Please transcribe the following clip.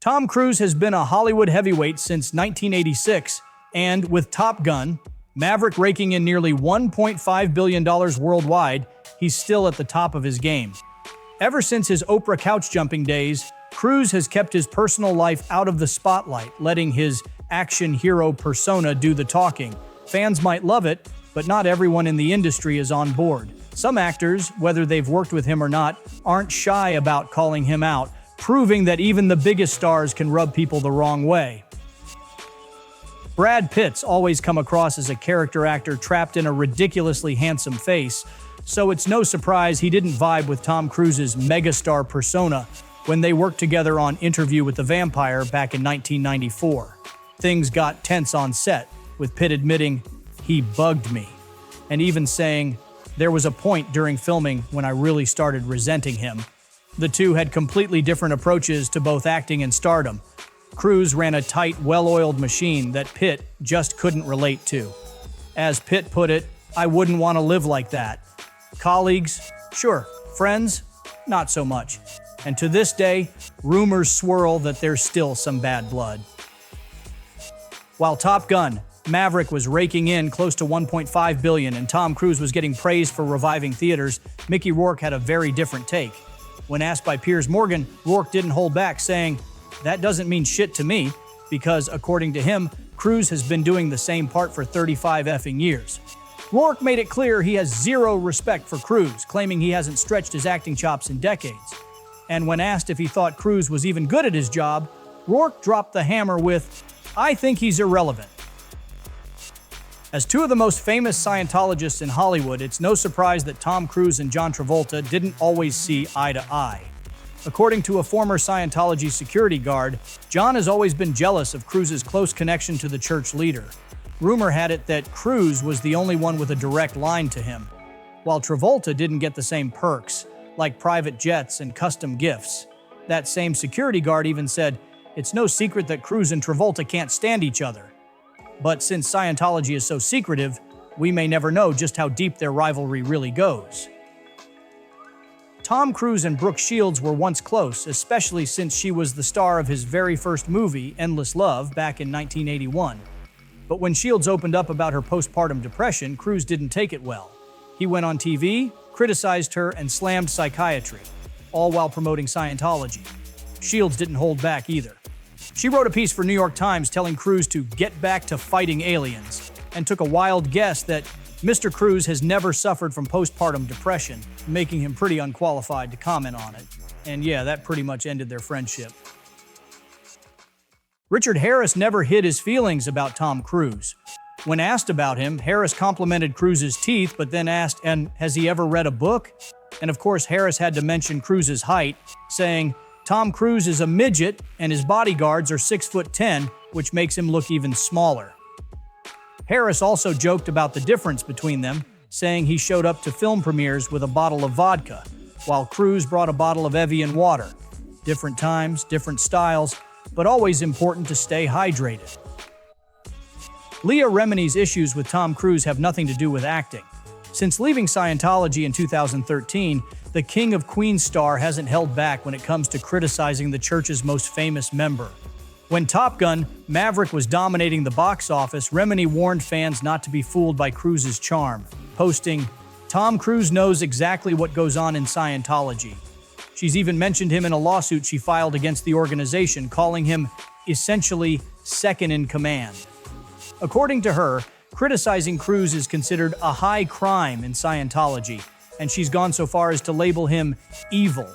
Tom Cruise has been a Hollywood heavyweight since 1986, and with Top Gun, Maverick raking in nearly $1.5 billion worldwide, he's still at the top of his game. Ever since his Oprah couch jumping days, Cruise has kept his personal life out of the spotlight, letting his action hero persona do the talking. Fans might love it, but not everyone in the industry is on board. Some actors, whether they've worked with him or not, aren't shy about calling him out, proving that even the biggest stars can rub people the wrong way. Brad Pitt's always come across as a character actor trapped in a ridiculously handsome face, so it's no surprise he didn't vibe with Tom Cruise's megastar persona when they worked together on Interview with the Vampire back in 1994. Things got tense on set, with Pitt admitting, "He bugged me," and even saying, "There was a point during filming when I really started resenting him." The two had completely different approaches to both acting and stardom. Cruise ran a tight, well-oiled machine that Pitt just couldn't relate to. As Pitt put it, "I wouldn't want to live like that." Colleagues? Sure. Friends? Not so much. And to this day, rumors swirl that there's still some bad blood. While Top Gun, Maverick was raking in close to $1.5 billion and Tom Cruise was getting praised for reviving theaters, Mickey Rourke had a very different take. When asked by Piers Morgan, Rourke didn't hold back, saying, "That doesn't mean shit to me," because, according to him, Cruise has been doing the same part for 35 effing years. Rourke made it clear he has zero respect for Cruise, claiming he hasn't stretched his acting chops in decades. And when asked if he thought Cruise was even good at his job, Rourke dropped the hammer with, "I think he's irrelevant." As two of the most famous Scientologists in Hollywood, it's no surprise that Tom Cruise and John Travolta didn't always see eye to eye. According to a former Scientology security guard, John has always been jealous of Cruise's close connection to the church leader. Rumor had it that Cruise was the only one with a direct line to him, while Travolta didn't get the same perks, like private jets and custom gifts. That same security guard even said, "It's no secret that Cruise and Travolta can't stand each other." But since Scientology is so secretive, we may never know just how deep their rivalry really goes. Tom Cruise and Brooke Shields were once close, especially since she was the star of his very first movie, Endless Love, back in 1981. But when Shields opened up about her postpartum depression, Cruise didn't take it well. He went on TV, criticized her, and slammed psychiatry, all while promoting Scientology. Shields didn't hold back either. She wrote a piece for New York Times telling Cruise to get back to fighting aliens, and took a wild guess that Mr. Cruise has never suffered from postpartum depression, making him pretty unqualified to comment on it. And yeah, that pretty much ended their friendship. Richard Harris never hid his feelings about Tom Cruise. When asked about him, Harris complimented Cruise's teeth, but then asked, "And has he ever read a book?" And of course, Harris had to mention Cruise's height, saying, "Tom Cruise is a midget and his bodyguards are 6'10", which makes him look even smaller." Harris also joked about the difference between them, saying he showed up to film premieres with a bottle of vodka, while Cruise brought a bottle of Evian water. Different times, different styles, but always important to stay hydrated. Leah Remini's issues with Tom Cruise have nothing to do with acting. Since leaving Scientology in 2013, the King of Queens star hasn't held back when it comes to criticizing the church's most famous member. When Top Gun, Maverick was dominating the box office, Remini warned fans not to be fooled by Cruise's charm, posting, "Tom Cruise knows exactly what goes on in Scientology." She's even mentioned him in a lawsuit she filed against the organization, calling him essentially second in command. According to her, criticizing Cruise is considered a high crime in Scientology, and she's gone so far as to label him evil.